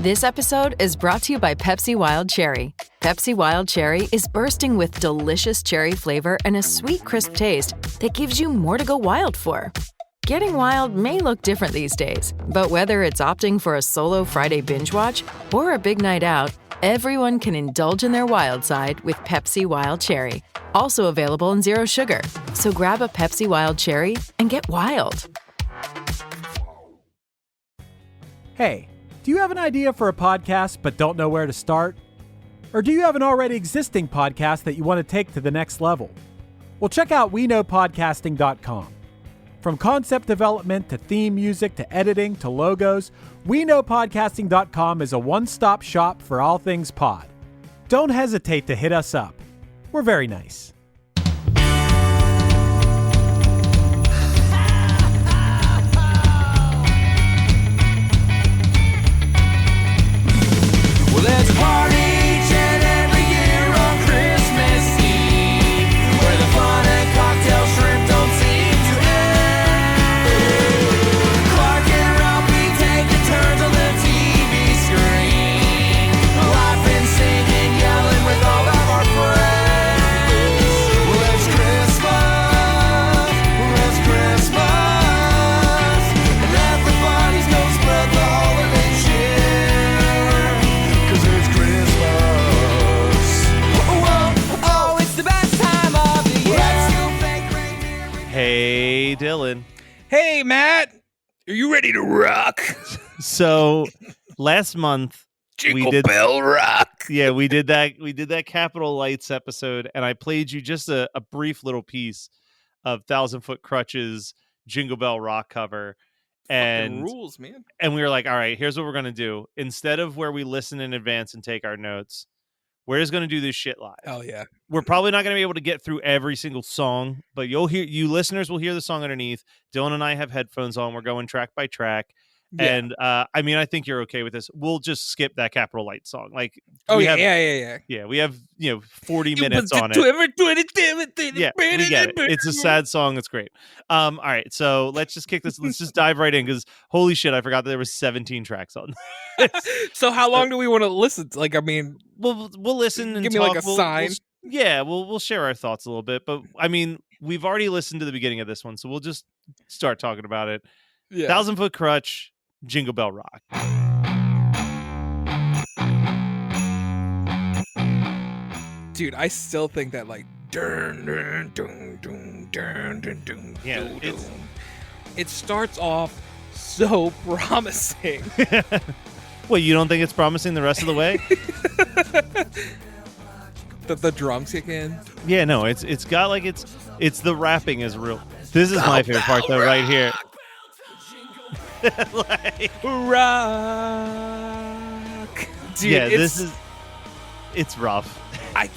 This episode is brought to you by Pepsi Wild Cherry. Pepsi Wild Cherry is bursting with delicious cherry flavor and a sweet, crisp taste that gives you more to go wild for. Getting wild may look different these days, but whether it's opting for a solo Friday binge watch or a big night out, everyone can indulge in their wild side with Pepsi Wild Cherry. Also available in Zero Sugar. So grab a Pepsi Wild Cherry and get wild. Hey, do you have an idea for a podcast but don't know where to start? Or do you have an already existing podcast that you want to take to the next level? Well, check out WeKnowPodcasting.com. From concept development to theme music to editing to logos, WeKnowPodcasting.com is a one-stop shop for all things pod. Don't hesitate to hit us up. We're very nice. Well, there's a party each and every year on Christmas Eve, where the fun and cocktail shrimp don't seem to end. Clark and Ralphie taking turns on the TV screen, laughing, singing, yelling with all of our friends. Well, it's Christmas, and everybody's gonna spread the holiday cheer. 'Cause it's Christmas. Oh, it's the best time of the year. Let's do fake reindeer. Hey, Dylan. Hey, Matt. Are you ready to rock? So last month Jingle did- Bell Rock. yeah, we did that Capitol Lights episode, and I played you just a brief little piece of Thousand Foot Crutch's Jingle Bell Rock cover. Fucking And rules, man. we were like, all right, here's what we're gonna do. Instead of where we listen in advance and take our notes, we're just gonna do this shit live. Oh, yeah. We're probably not gonna be able to get through every single song, but you listeners will hear the song underneath. Dylan and I have headphones on. We're going track by track. Yeah. And I mean, I think you're okay with this. We'll just skip that Capitol Light song. Like, Oh, we yeah, have, yeah. yeah, we have 40 minutes on it. Yeah, we get it. It's a sad song. It's great. All right, so let's just kick this. Let's just dive right in, because holy shit, I forgot that there was 17 tracks on. So how long do we want to listen to? Like, I mean, We'll listen and give me talk. like a We'll sign. we'll share our thoughts a little bit. But I mean, we've already listened to the beginning of this one, so we'll just start talking about it. Yeah. Thousand Foot Crutch, Jingle Bell Rock. Dude, I still think that, like, dun, dun, dun, dun, dun, dun, dun, Yeah, dun, it's- dun. It starts off so promising. Well, you don't think it's promising the rest of the way? The drums kick in. Yeah, no, it's got like it's the rapping is real. This is my favorite part though, right here. Like, Rock. Dude, yeah, it's it's rough. I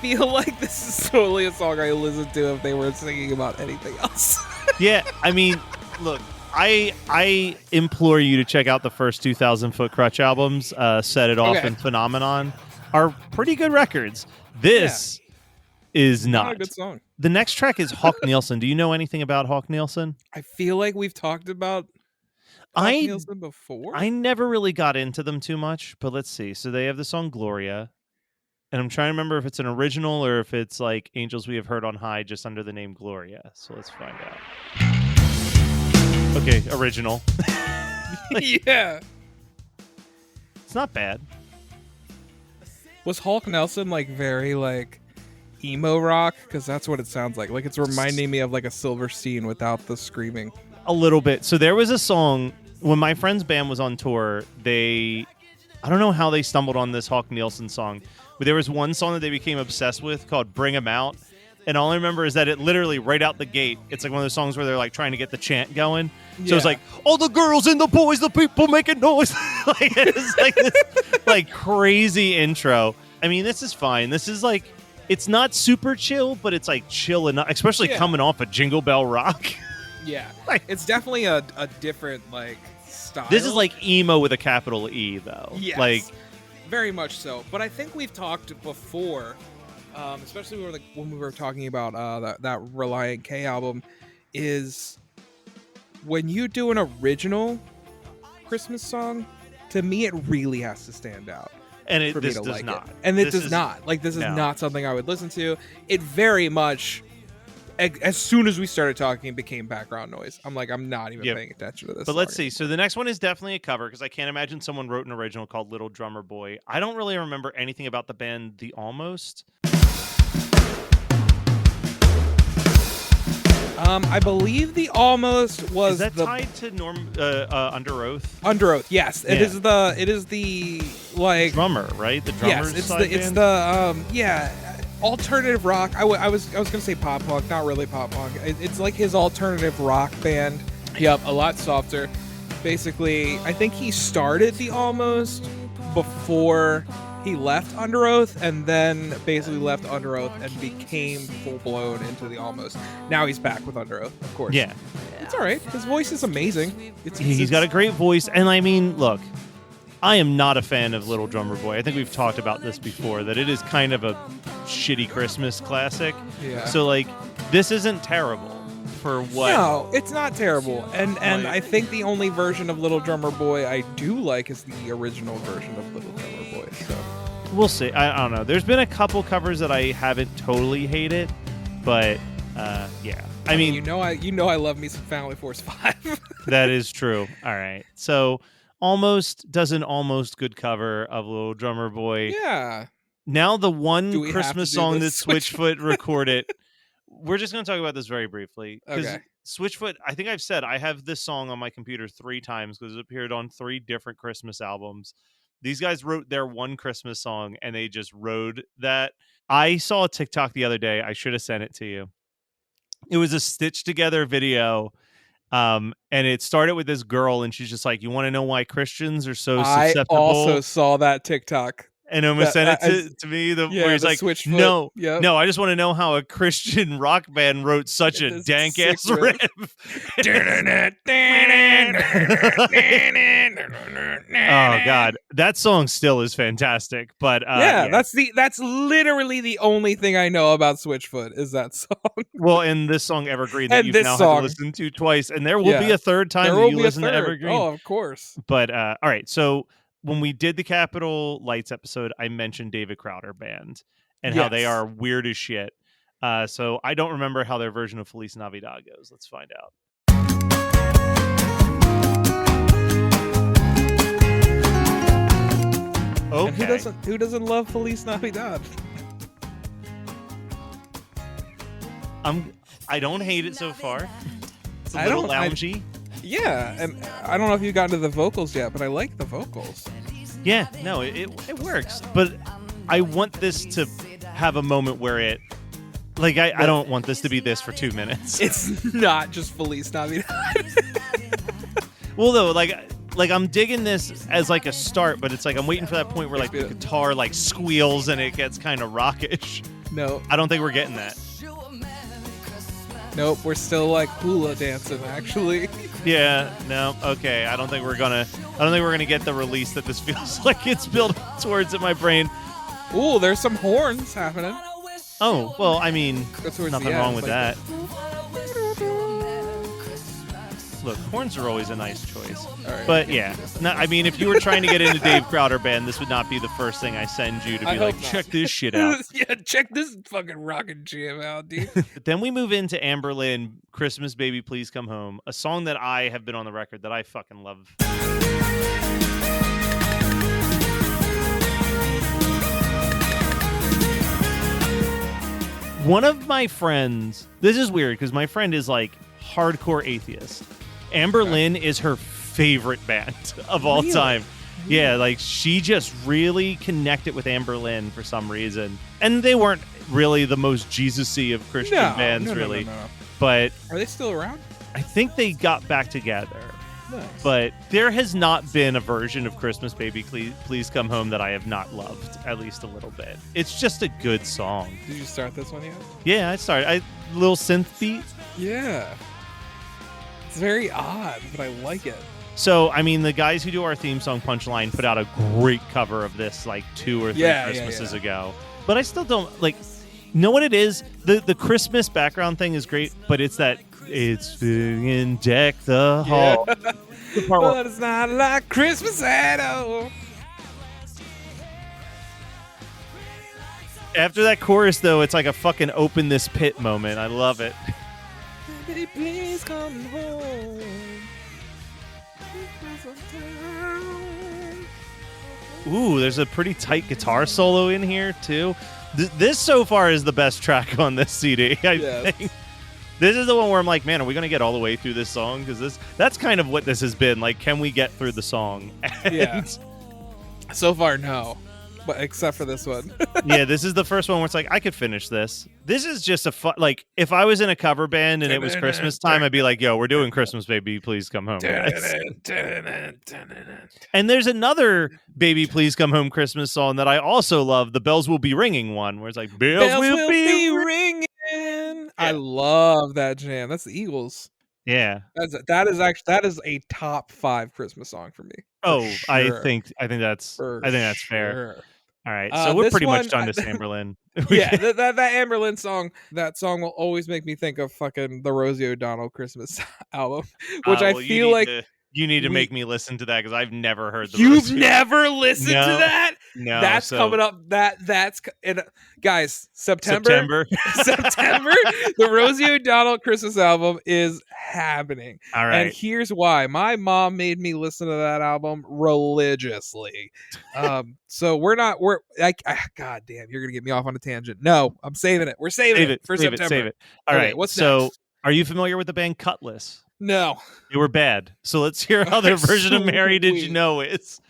feel like this is totally a song I listen to if they were singing about anything else. Yeah, I mean, look, I implore you to check out the first 2,000 Foot Crutch albums. Set It Off Okay. and Phenomenon are pretty good records. This is Not not. a good song. The next track is Hawk Nielsen. Do you know anything about Hawk Nielsen? I feel like we've talked about I Nielsen before. I never really got into them too much, but let's see. So they have the song Gloria, and I'm trying to remember if it's an original or if it's like Angels We Have Heard on High just under the name Gloria. So let's find out. Okay, original. Yeah. It's not bad. Was Hulk Nelson like very like emo rock? Because that's what it sounds like. Like it's reminding me of like a Silverstein without the screaming. A little bit. So there was a song when my friend's band was on tour. I don't know how they stumbled on this Hawk Nielsen song, but there was one song that they became obsessed with called Bring 'Em Out. And all I remember is that it literally right out the gate, it's like one of those songs where they're like trying to get the chant going. So it's Yeah. like, all the girls and the boys, the people making noise. Like it's like this like crazy intro. I mean, this is fine. This is like, it's not super chill, but it's like chill enough, especially Yeah. coming off of Jingle Bell Rock. Yeah. Like- It's definitely a different like style. This is like emo with a capital E, though. Yes. Like, very much so. But I think we've talked before, especially when we were talking about that Reliant K album, is when you do an original Christmas song, to me, it really has to stand out. And For me this to does like not. it. And it does not. Like, this is No. not something I would listen to. It very much, as soon as we started talking, it became background noise. I'm like, I'm not even paying attention to this. But let's song see. So the next one is definitely a cover because I can't imagine someone wrote an original called Little Drummer Boy. I don't really remember anything about the band The Almost. I believe The Almost was Is that tied to Under Oath? Under Oath, yes. It is the like drummer, right? The drummer's yes, side it's band? the alternative rock. I was gonna say pop punk, not really pop punk. It's like his alternative rock band. Yep, a lot softer. Basically, I think he started The Almost before he left Under Oath, and then basically left Under Oath and became full blown into The Almost. Now he's back with Under Oath, of course. Yeah. It's all right. His voice is amazing. He's got a great voice, and I mean, look, I am not a fan of Little Drummer Boy. I think we've talked about this before, that it is kind of a shitty Christmas classic. Yeah. So, like, this isn't terrible for what... No, it's not terrible. And I think the only version of Little Drummer Boy I do like is the original version of Little Drummer Boy. So we'll see. I don't know. There's been a couple covers that I haven't totally hated, but yeah. I mean, you know I love me some Family Force 5. That is true. All right. So Almost does an almost good cover of Little Drummer Boy. Yeah. Now the one Christmas Christmas song that Switchfoot recorded. We're just going to talk about this very briefly. Okay. Switchfoot, I think I've said I have this song on my computer 3 times because it appeared on 3 different Christmas albums. These guys wrote their one Christmas song and they just rode that. I saw a TikTok the other day. I should have sent it to you. It was a stitched together video. And it started with this girl and she's just like, you want to know why Christians are so susceptible? I also saw that TikTok. And Oma sent it to me where he's like, no, I just want to know how a Christian rock band wrote such a dank ass riff. Oh God, that song still is fantastic. But that's literally the only thing I know about Switchfoot is that song. Well, and this song Evergreen that you've now had to listen to twice, and there will be a third time that you listen to Evergreen. Oh, of course. But all right, so. When we did the Capitol Lights episode, I mentioned David Crowder Band and how they are weird as shit. So I don't remember how their version of Feliz Navidad goes. Let's find out. Okay. And who doesn't love Feliz Navidad? I don't hate it so far. It's a little loungy. Yeah, and I don't know if you got into the vocals yet, but I like the vocals. Yeah, no, it works. But I want this to have a moment where it... Like, I don't want this to be this for 2 minutes. It's not just Feliz Navidad. Well, though, like I'm digging this as like a start, but it's like I'm waiting for that point where like the guitar like squeals and it gets kind of rockish. No. I don't think we're getting that. Nope, we're still like hula dancing, actually. Yeah, no, okay. I don't think we're gonna get the release that this feels like it's built towards in my brain. Ooh, there's some horns happening. Oh, well, I mean, nothing wrong with that. Look, horns are always a nice choice. Right. But yeah, I mean, if you were trying to get into Dave Crowder Band, this would not be the first thing I send you to be like, check this shit out. Yeah, check this fucking rockin' jam out, dude. But then we move into Amber Lynn, Christmas Baby Please Come Home, a song that I have been on the record that I fucking love. One of my friends, this is weird because my friend is like hardcore atheist. Amber Lynn is her favorite band of all time. Yeah, like she just really connected with Amber Lynn for some reason. And they weren't really the most Jesus-y of Christian bands, really. No. But are they still around? I think they got back together. Nice. But there has not been a version of Christmas Baby Please Come Home that I have not loved, at least a little bit. It's just a good song. Did you start this one yet? Yeah, I started. A little synth beat. Yeah. It's very odd, but I like it. So, I mean, the guys who do our theme song, Punchline, put out a great cover of this like 2 or 3 Christmases ago. But I still don't, like, know what it is? The Christmas background thing is great, but it's that it's in Deck the Hall. But it's not like Christmas at all. After that chorus, though, it's like a fucking open this pit moment. I love it. Baby, please come home. Ooh, there's a pretty tight guitar solo in here, too. This so far is the best track on this CD, I think. This is the one where I'm like, man, are we going to get all the way through this song? Because that's kind of what this has been. Like, can we get through the song? Yeah. So far, no. But except for this one. Yeah, this is the first one where it's like, I could finish this. This is just a fun, like, if I was in a cover band and it was Christmas time, I'd be like, yo, we're doing Christmas, baby. Please come home, guys. And there's another Baby Please Come Home Christmas song that I also love, the Bells Will Be Ringing one, where it's like, Bells will be ringing. Yeah. I love that jam. That's the Eagles. Yeah. That is a top 5 Christmas song for me. Sure. I think that's fair. Sure. All right, so we're pretty much done to Chamberlain. Yeah, that Amberlin song, that song will always make me think of fucking the Rosie O'Donnell Christmas album, which I feel like you need to make me listen to that because I've never heard the You've Rosie. never listened to that? No, that's coming up. That's guys, September. September. The Rosie O'Donnell Christmas album is happening. All right. And here's why. My mom made me listen to that album religiously. So God damn, you're gonna get me off on a tangent. No, I'm saving it. We're saving it for September. Save it. All right. What's so next? Are you familiar with the band Cutlass? No. They were bad. So let's hear how their version of Mary Did You Know is.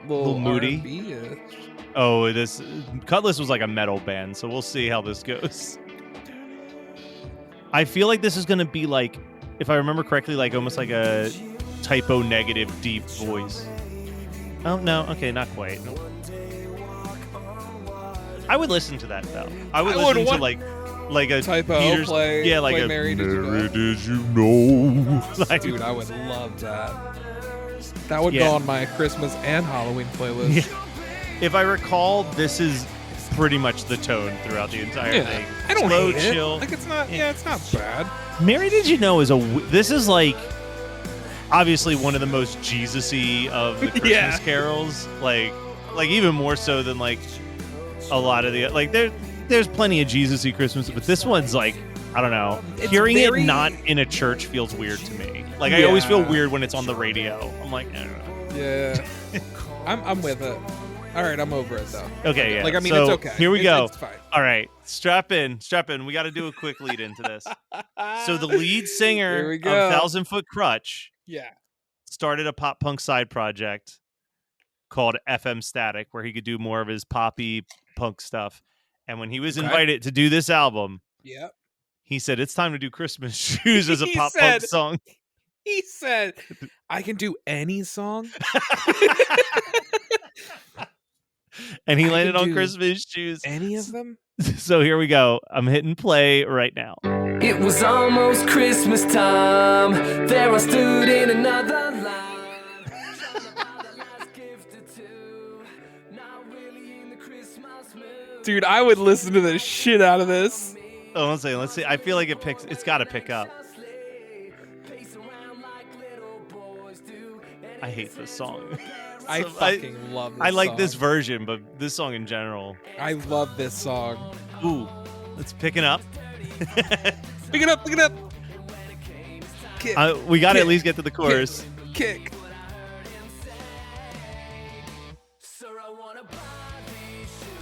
Little moody. R&B-ish. Oh, Cutlass was like a metal band, so we'll see how this goes. I feel like this is going to be like, if I remember correctly, like almost like a typo negative deep voice. Oh, no. Okay, not quite. Nope. I would listen to that, though. I would listen to like a typo Peter's, play. Yeah, like play a Mary Did You Know. Mary Did You Know? Like, dude, I would love that. That would go on my Christmas and Halloween playlist. Yeah. If I recall, this is pretty much the tone throughout the entire thing. I don't Slow, hate chill. it. Like it's not. Yeah, it's not bad. Mary Did You Know this is like obviously one of the most Jesus-y of the Christmas carols. Like even more so than like a lot of the like there's plenty of Jesus-y Christmas, but this one's like, I don't know. Hearing it not in a church feels weird to me. Like I always feel weird when it's on the radio. I'm like, I don't know. Yeah. I'm with it. All right, I'm over it though. Okay, yeah. Like I mean, so, it's okay. Here we go. It's fine. All right, strap in. We got to do a quick lead into this. So the lead singer of Thousand Foot Crutch, started a pop punk side project called FM Static, where he could do more of his poppy punk stuff. And when he was invited to do this album, he said it's time to do Christmas Shoes as a pop punk song. He said, "I can do any song." And he landed on Christmas Shoes. Any of them? So here we go. I'm hitting play right now. It was almost Christmas time. There I stood in another line. Dude, I would listen to the shit out of this. Oh, let's see. I feel like it's got to pick up. I hate this song. I fucking love this song. I like song. this version, but this song in general. I love this song. Ooh, let's pick it up. Pick it up. Kick, we got to at least get to the chorus. Kick.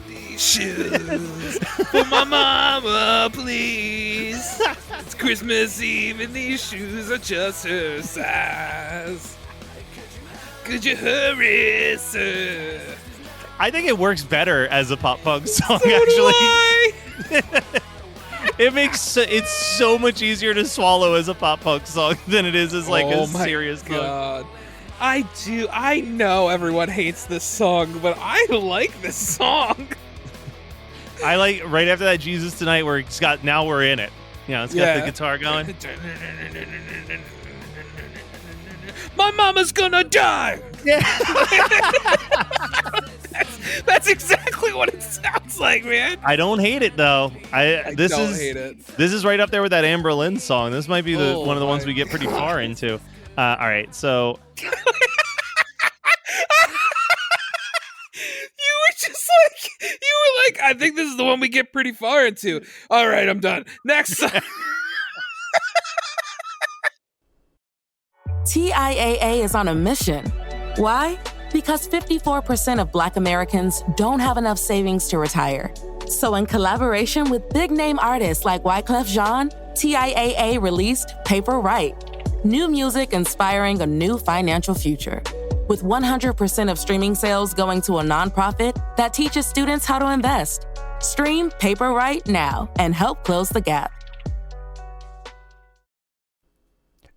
These shoes for my mama, please. It's Christmas Eve and these shoes are just her size. Could you hurry, sir? I think it works better as a pop punk song, so actually. It's so much easier to swallow as a pop punk song than it is as like a serious God. Song. I know everyone hates this song, but I like this song. I like right after that Jesus Tonight where it's got Now We're In It. You know, it's got the guitar going. My mama's gonna die. Yeah. That's exactly what it sounds like, man. I don't hate it though. I don't hate it. This is right up there with that Amber Lynn song. This might be one of the ones my we get pretty far into. All right, so You were like, I think this is the one we get pretty far into. All right, I'm done. Next song. TIAA is on a mission. Why? Because 54% of Black Americans don't have enough savings to retire. So in collaboration with big-name artists like Wyclef Jean, TIAA released Paper Right. New music inspiring a new financial future. With 100% of streaming sales going to a nonprofit that teaches students how to invest. Stream Paper Right now and help close the gap.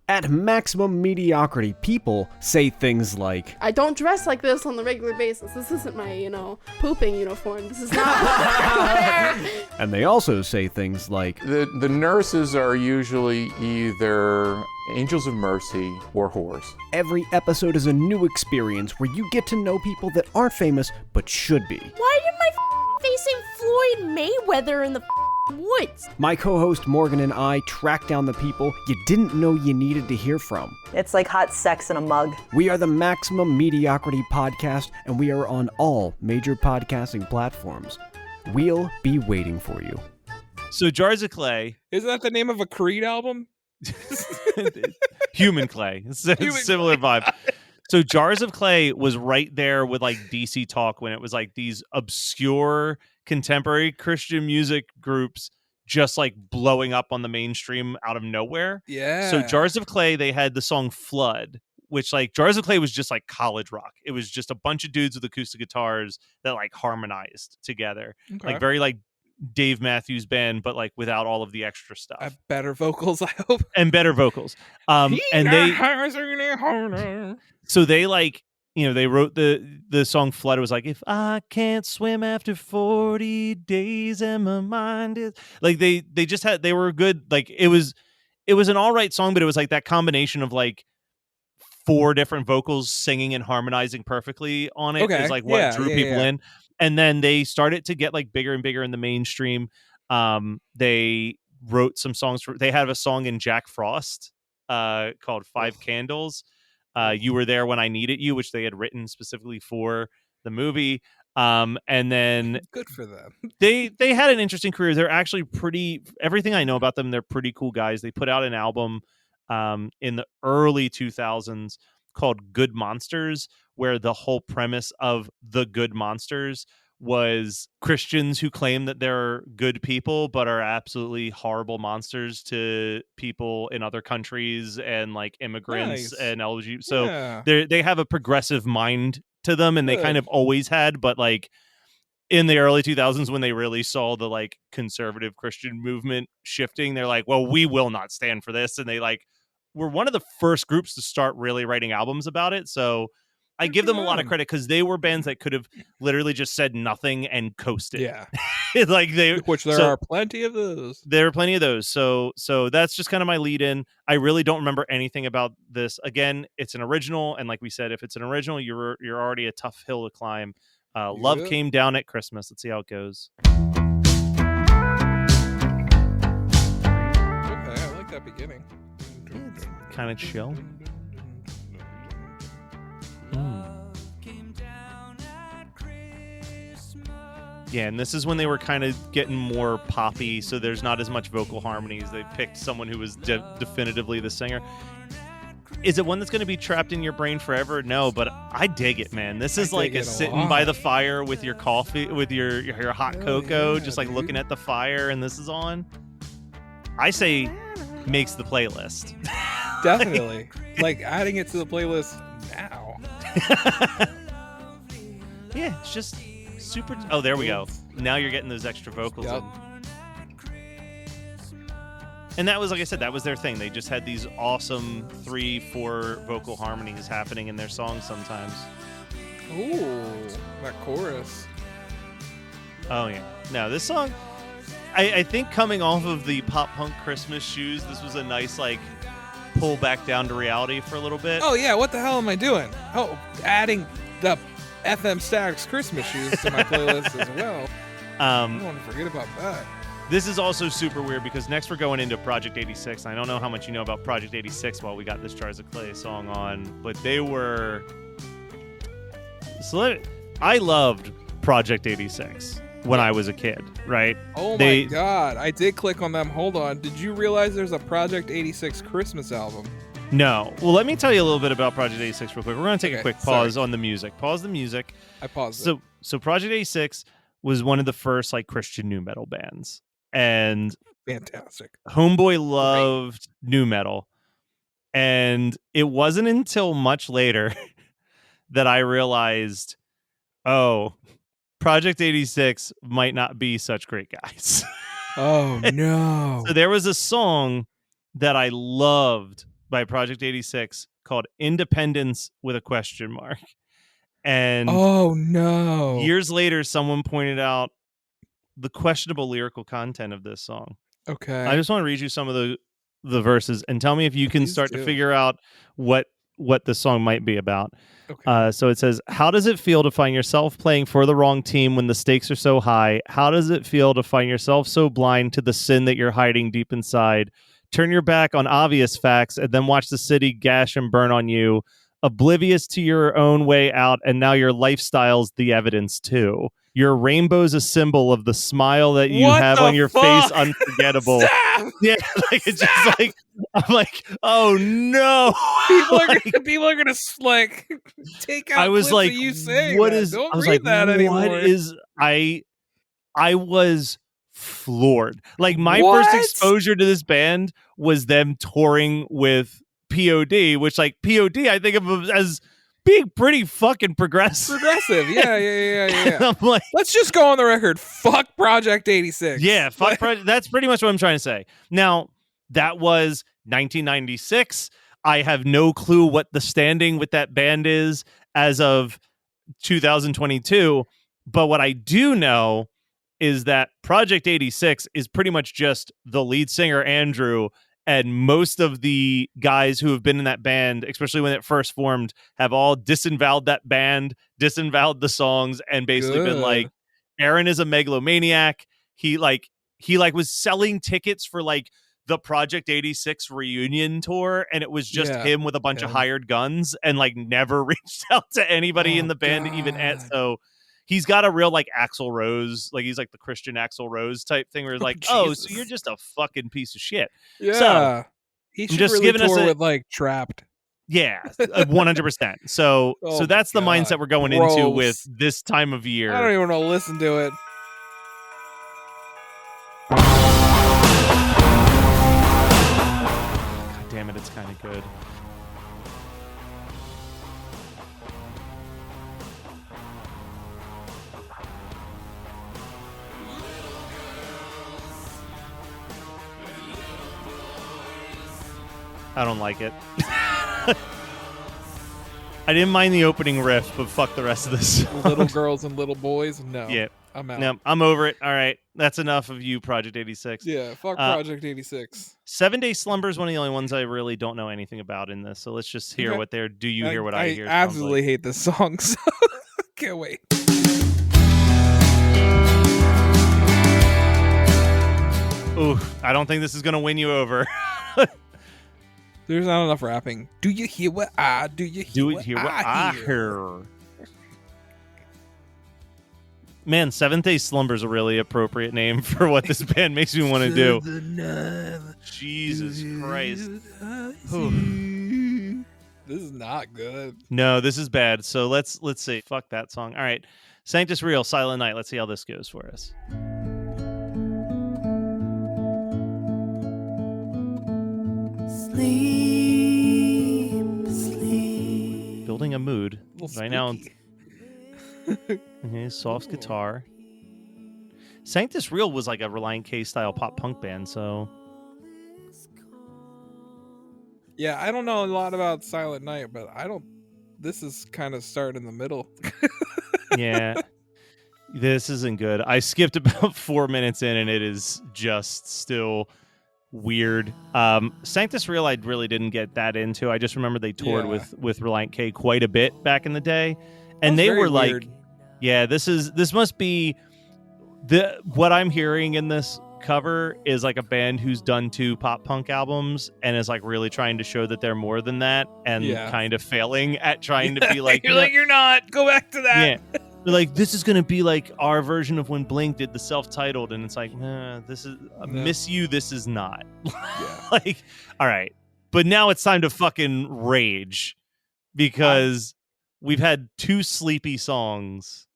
At Maximum Mediocrity, people say things like, I don't dress like this on the regular basis. This isn't my, pooping uniform. This is not. and they also say things like, The nurses are usually either angels of mercy or whores. every episode is a new experience where you get to know people that aren't famous but should be. Why did my facing Floyd Mayweather in the woods? My co-host Morgan and I track down the people you didn't know you needed to hear from. It's like hot sex in a mug. We are the Maximum Mediocrity Podcast, and we are on all major podcasting platforms. We'll be waiting for you. So Jars of Clay, Isn't that the name of a Creed album? Human Clay, it's a similar vibe. So Jars of Clay was right there with like DC Talk when it was like these obscure contemporary Christian music groups just like blowing up on the mainstream out of nowhere. Yeah. So Jars of Clay, they had the song Flood, which like Jars of Clay was just like college rock. It was just a bunch of dudes with acoustic guitars that like harmonized together. Okay. Like very like Dave Matthews Band, but like without all of the extra stuff. Better vocals, I hope. And better vocals. And they so they like, they wrote the song Flood. It was like, if I can't swim after 40 days and my mind is like, they were good. Like it was an all right song, but it was like that combination of like 4 different vocals singing and harmonizing perfectly on it is like what drew people in. And then they started to get like bigger and bigger in the mainstream. They wrote some songs they had a song in Jack Frost called Five Candles. You Were There When I Needed You, which they had written specifically for the movie. And then good for them. They had an interesting career. They're actually everything I know about them, they're pretty cool guys. They put out an album in the early 2000s called Good Monsters, where the whole premise of The Good Monsters was Christians who claim that they're good people but are absolutely horrible monsters to people in other countries and like immigrants and LGBT. So they have a progressive mind to them, and they kind of always had, but like in the early 2000s when they really saw the like conservative Christian movement shifting, they're like, well, we will not stand for this. And they like were one of the first groups to start really writing albums about it. So I give them a lot of credit because they were bands that could have literally just said nothing and coasted. Yeah. Like which there are plenty of those. There are plenty of those. So that's just kind of my lead in. I really don't remember anything about this. Again, it's an original. And like we said, if it's an original, you're already a tough hill to climb. Love Came Down at Christmas. Let's see how it goes. Okay, I like that beginning. Kind of chill. Yeah, and this is when they were kind of getting more poppy, so there's not as much vocal harmonies. They picked someone who was definitively the singer. Is it one that's going to be trapped in your brain forever? No, but I dig it, man. This is like a sitting by the fire with your coffee, with your hot cocoa, just like looking at the fire, and this is on. I say makes the playlist. Definitely. Like adding it to the playlist now. Yeah, it's just super. Oh, there we go. Now you're getting those extra vocals in. And that was, like I said, that was their thing. They just had these awesome 3-4 vocal harmonies happening in their songs sometimes. Ooh, that chorus. Oh, yeah. No, this song, I think coming off of the pop punk Christmas shoes, this was a nice, like, pull back down to reality for a little bit. Oh, yeah. What the hell am I doing? Oh, adding the FM Static's Christmas shoes to my playlist as well. I don't want to forget about that. This is also super weird because next we're going into Project 86. And I don't know how much you know about Project 86 while we got this Jars of Clay song on, but they were... I loved Project 86 when I was a kid, right? Oh my God. I did click on them. Hold on. Did you realize there's a Project 86 Christmas album? No. Well, let me tell you a little bit about Project 86 real quick. We're going to take a quick pause on the music. Pause the music. I paused it. So Project 86 was one of the first like Christian nu metal bands. And fantastic. Homeboy loved nu metal. And it wasn't until much later that I realized, oh, Project 86 might not be such great guys. Oh, no. So there was a song that I loved by Project 86 called Independence with a question mark. And oh, no. Years later, someone pointed out the questionable lyrical content of this song. Okay. I just want to read you some of the verses and tell me if you can start to figure out what the song might be about. Okay. So it says, how does it feel to find yourself playing for the wrong team when the stakes are so high? How does it feel to find yourself so blind to the sin that you're hiding deep inside? Turn your back on obvious facts and then watch the city gash and burn on you, oblivious to your own way out, and now your lifestyle's the evidence too. Your rainbow's a symbol of the smile that you have on your face, unforgettable. Yeah, like it's just like I'm like, oh no. People are gonna like take out. I was clips like, of you saying what that. is? Don't I was read like, that anymore. what is? I was floored. Like my first exposure to this band was them touring with POD, which like POD I think of as being pretty fucking progressive. Yeah. I'm like, let's just go on the record. Fuck Project 86. Yeah, fuck that's pretty much what I'm trying to say. Now, that was 1996. I have no clue what the standing with that band is as of 2022. But what I do know is that Project 86 is pretty much just the lead singer, Andrew, and most of the guys who have been in that band, especially when it first formed, have all disavowed that band, disavowed the songs, and basically been like, Aaron is a megalomaniac. He was selling tickets for like the Project 86 reunion tour, and it was just him with a bunch of hired guns, and like never reached out to anybody in the band to even add. So he's got a real like Axl Rose, like he's like the Christian Axl Rose type thing where it's like, oh, so you're just a fucking piece of shit. Yeah. So, he should just really tour with like Trapped. Yeah, 100%. So that's the mindset we're going into with this time of year. I don't even want to listen to it. God damn it, it's kind of good. I don't like it. I didn't mind the opening riff, but fuck the rest of this song. Little girls and little boys? No. Yeah. I'm out. No, I'm over it. All right. That's enough of you, Project 86. Yeah, fuck Project 86. 7 Day Slumber is one of the only ones I really don't know anything about in this. So let's just hear what they're... Do you hear what I hear? I absolutely hate this song, so can't wait. Ooh, I don't think this is going to win you over. There's not enough rapping. Do you hear what I do? You hear what I hear? Man, 7th Day Slumber is a really appropriate name for what this band makes me want to do. Jesus Christ. This is not good. No, this is bad. So let's see. Fuck that song. All right. Sanctus Real, Silent Night. Let's see how this goes for us. Sleep, sleep. Building a mood right now. Okay, soft guitar. Sanctus Real was like a Reliant K style pop punk band, so yeah, I don't know a lot about Silent Night, but this is kind of starting in the middle. Yeah. This isn't good. I skipped about 4 minutes in and it is just still weird. Sanctus Real I really didn't get that into. I just remember they toured with Reliant K quite a bit back in the day. And they very were like, weird. yeah, this must be what I'm hearing in this cover is like a band who's done 2 pop punk albums and is like really trying to show that they're more than that and kind of failing at trying to be like, you're not. Go back to that. Yeah. They're like, this is going to be like our version of when Blink did the self-titled. And it's like, nah, this is Miss You. This is not. Like, all right. But now it's time to fucking rage because we've had 2 sleepy songs.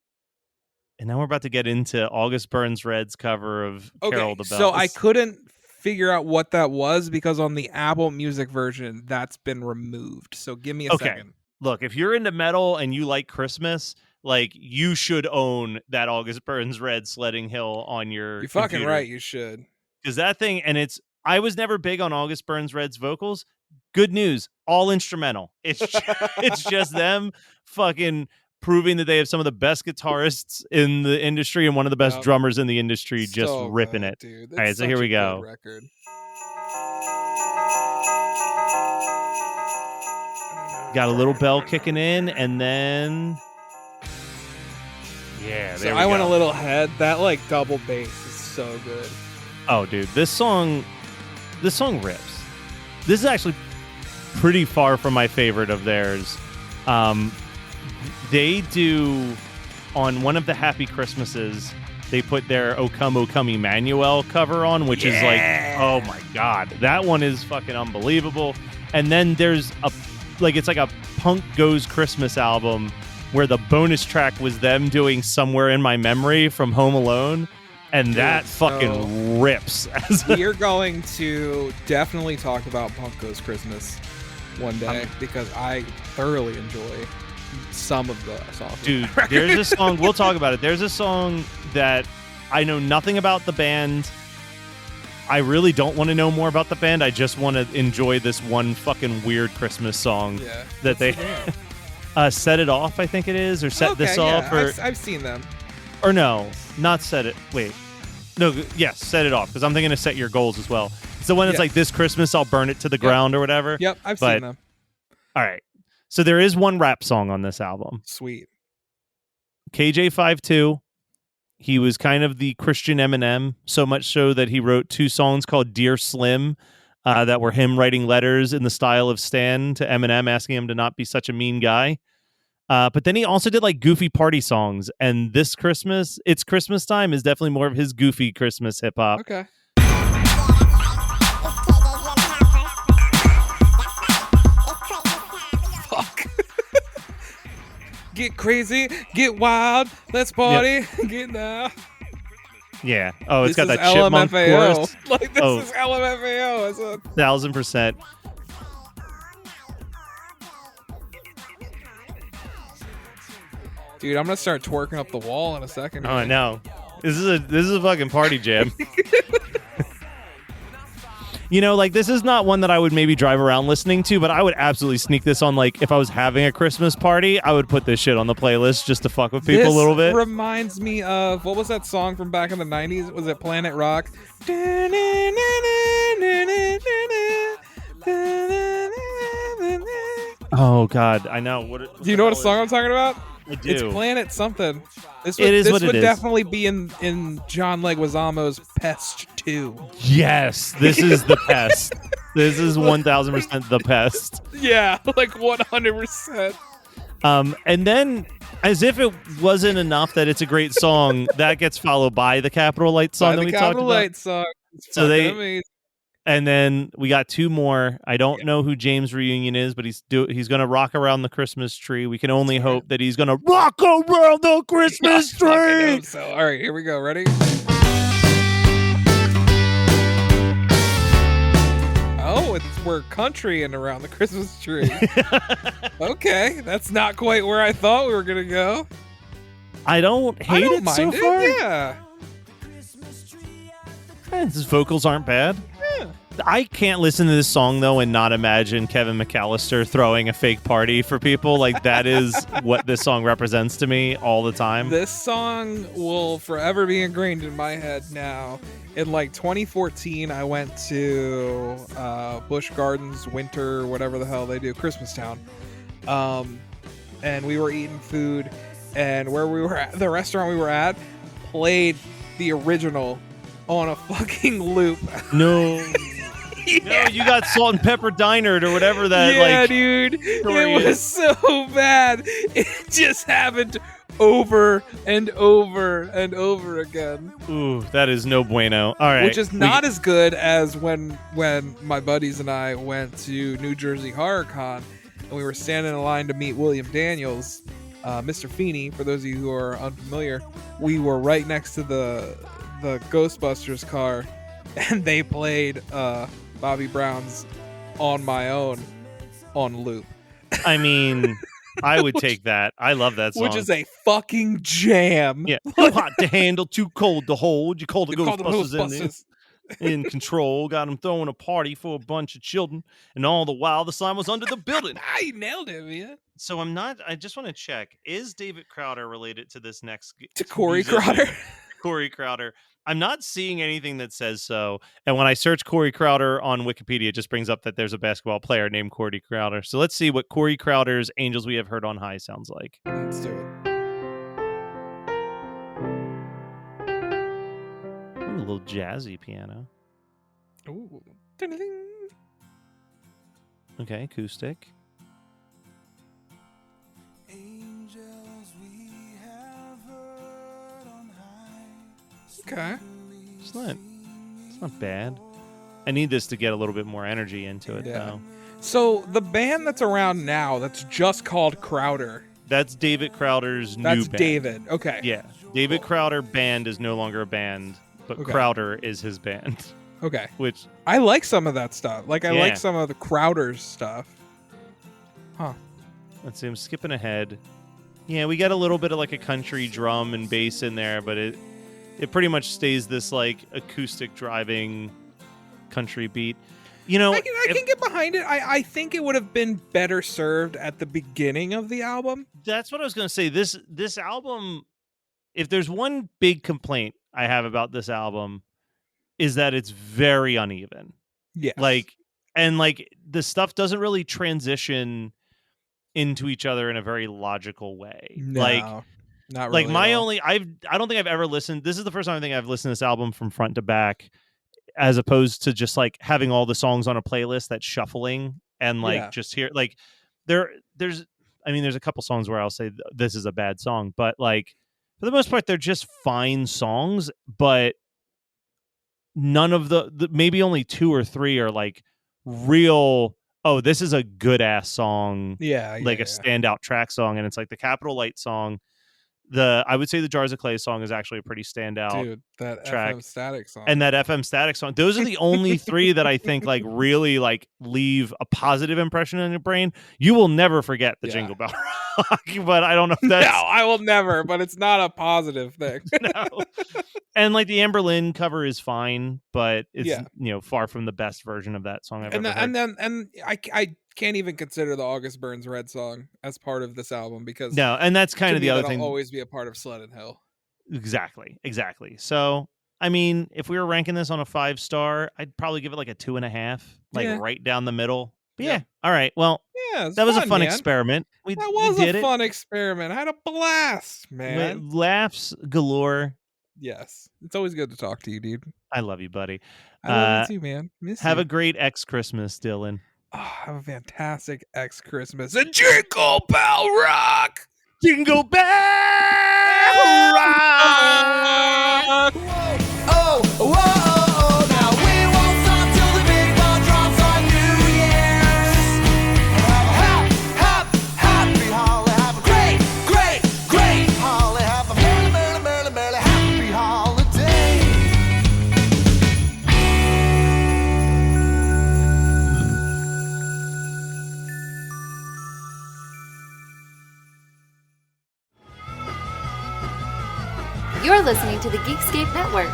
And now we're about to get into August Burns Red's cover of Carol the Bells. So I couldn't figure out what that was because on the Apple Music version, that's been removed. So give me a second. Look, if you're into metal and you like Christmas, like you should own that August Burns Red Sledding Hill on your You're fucking computer. right, you should. Because that thing, and I was never big on August Burns Red's vocals. Good news, all instrumental. It's just them fucking proving that they have some of the best guitarists in the industry and one of the best drummers in the industry, just ripping it. Dude. All right, so here we go. Record. Got a little bell kicking in, and then there we I went go. a little ahead. That like double bass is so good. Oh, dude, this song rips. This is actually pretty far from my favorite of theirs. They do, on one of the Happy Christmases, they put their O Come, O Come Emmanuel cover on, which is like, oh my God. That one is fucking unbelievable. And then there's it's like a Punk Goes Christmas album where the bonus track was them doing Somewhere in My Memory from Home Alone. And that fucking rips. We're going to definitely talk about Punk Goes Christmas one day because I thoroughly enjoy some of the songs. Dude, there's a song, we'll talk about it. There's a song that I know nothing about the band. I really don't want to know more about the band. I just want to enjoy this one fucking weird Christmas song that they Set It Off, I think it is, or Set This Off. Or, I've seen them. Or no, not Set It. Wait. No, yes, Set It Off, because I'm thinking of Set Your Goals as well. It's the one that's like, this Christmas I'll burn it to the ground or whatever. Yep, I've seen them. All right. So there is one rap song on this album. Sweet. KJ52. He was kind of the Christian Eminem, so much so that he wrote 2 songs called Dear Slim that were him writing letters in the style of Stan to Eminem, asking him to not be such a mean guy. But then he also did like goofy party songs. And this Christmas, It's Christmas Time is definitely more of his goofy Christmas hip hop. Okay. Get crazy, get wild, let's party, get now. Yeah. Oh, it's This got is that chipmunk LMFAO. chorus. Like, this is LMFAO. 1,000%. Dude, I'm gonna start twerking up the wall in a second. Oh, I know. This is a fucking party jam. You know, like, this is not one that I would maybe drive around listening to, but I would absolutely sneak this on. Like, if I was having a Christmas party, I would put this shit on the playlist just to fuck with people a little bit. This reminds me of, what was that song from back in the 90s? Was it Planet Rock? Oh, God. I know. Do you know what song I'm talking about? I do. It's Planet something. This would definitely be in John Leguizamo's Pest 2. Yes, this is the Pest. This is 1,000% the Pest. Yeah, like 100%. And then, as if it wasn't enough that it's a great song, that gets folled by the Capital Light song that we talked about. Capital Light song. It's So fucking amazing. And then we got 2 more. I don't know who James Reunion is, but he's going to rock around the Christmas tree. We can only hope that he's going to rock around the Christmas tree. So, all right, here we go. Ready? Oh, we're country and around the Christmas tree. Okay, that's not quite where I thought we were gonna go. I don't hate it so far. Yeah. His vocals aren't bad. I can't listen to this song, though, and not imagine Kevin McAllister throwing a fake party for people. Like, that is what this song represents to me all the time. This song will forever be ingrained in my head now. In, like, 2014, I went to Busch Gardens Winter, whatever the hell they do, Christmas Town. and we were eating food, and where we were at, the restaurant we were at, played the original on a fucking loop. No. Yeah. No, you got Salt and Pepper Dinered or whatever that Yeah, like dude. story It was is. so bad. It just happened over and over and over again. Ooh, that is no bueno. All right. Which is not as good as when my buddies and I went to New Jersey Horror Con and we were standing in line to meet William Daniels, Mr. Feeney, for those of you who are unfamiliar. We were right next to the Ghostbusters car, and they played Bobby Brown's On My Own on loop. I mean, I would take that. I love that song. Which is a fucking jam. Yeah. Too hot to handle, too cold to hold. You call the You call them Ghostbusters in control. Got them throwing a party for a bunch of children. And all the while, the slime was under the building. You nailed it, man. So I just want to check. Is David Crowder related to this next? To Corey musician? Crowder. Corey Crowder. I'm not seeing anything that says so. And when I search Corey Crowder on Wikipedia, it just brings up that there's a basketball player named Corey Crowder. So let's see what Corey Crowder's Angels We Have Heard on High sounds like. Let's do it. Ooh, a little jazzy piano. Ooh. Ding-a-ding. Okay, acoustic. Okay. It's not bad. I need this to get a little bit more energy into it, though. So the band that's around now, that's just called Crowder. That's David Crowder's new That's band. David. Okay. Yeah. David Crowder Band is no longer a band, but Okay. Crowder is his band. Okay. Which I like some of that stuff. Like I Yeah. like some of the Crowder's stuff. Huh. Let's see, I'm skipping ahead. Yeah, we got a little bit of like a country drum and bass in there, but it pretty much stays this like acoustic driving country beat. You know, I can get behind it. I think it would have been better served at the beginning of the album. That's what I was going to say. This album, if there's one big complaint I have about this album, is that it's very uneven. Yeah. Like the stuff doesn't really transition into each other in a very logical way. No, like not really. like my at all. only I don't think I've ever listened. This is the first time I think I've listened to this album from front to back, as opposed to just like having all the songs on a playlist that's shuffling and like Yeah. just hear like there's a couple songs where I'll say this is a bad song, but like for the most part they're just fine songs, but none of the maybe only 2 or 3 are like real, oh, this is a good ass song. Yeah. Like a standout track song. And it's like the Capital Light song. I would say the Jars of Clay song is actually a pretty standout Dude, that track. FM Static song. And that FM Static song. Those are the only 3 that I think like really like leave a positive impression in your brain. You will never forget the Jingle Bell Rock, but I don't know if that's No, I will never, but it's not a positive thing. no. And like the Amber Lynn cover is fine, but it's far from the best version of that song I've ever heard. And I can't even consider the August Burns Red song as part of this album because No, and that's kind to of me, the other that'll thing. always be a part of Sled and Hill. Exactly. So, I mean, if we were ranking this on a 5-star, I'd probably give it like a 2.5, like Yeah. right down the middle. But yeah. All right. Well, Yeah, it's that was a fun, fun man. experiment. We That did was a fun experiment. I had a blast, man. Laughs galore. Yes. It's always good to talk to you, dude. I love you, buddy. I love you too, man. Miss Have you. a great X Christmas, Dylan. Oh, have a fantastic X Christmas and Jingle Bell Rock! Jingle Bell Rock! Oh, whoa, oh, now we won't stop till the big ball drops on New Year's. Happy holiday, have a great holiday, have a merry happy holiday. You're listening to the Geekscape Network.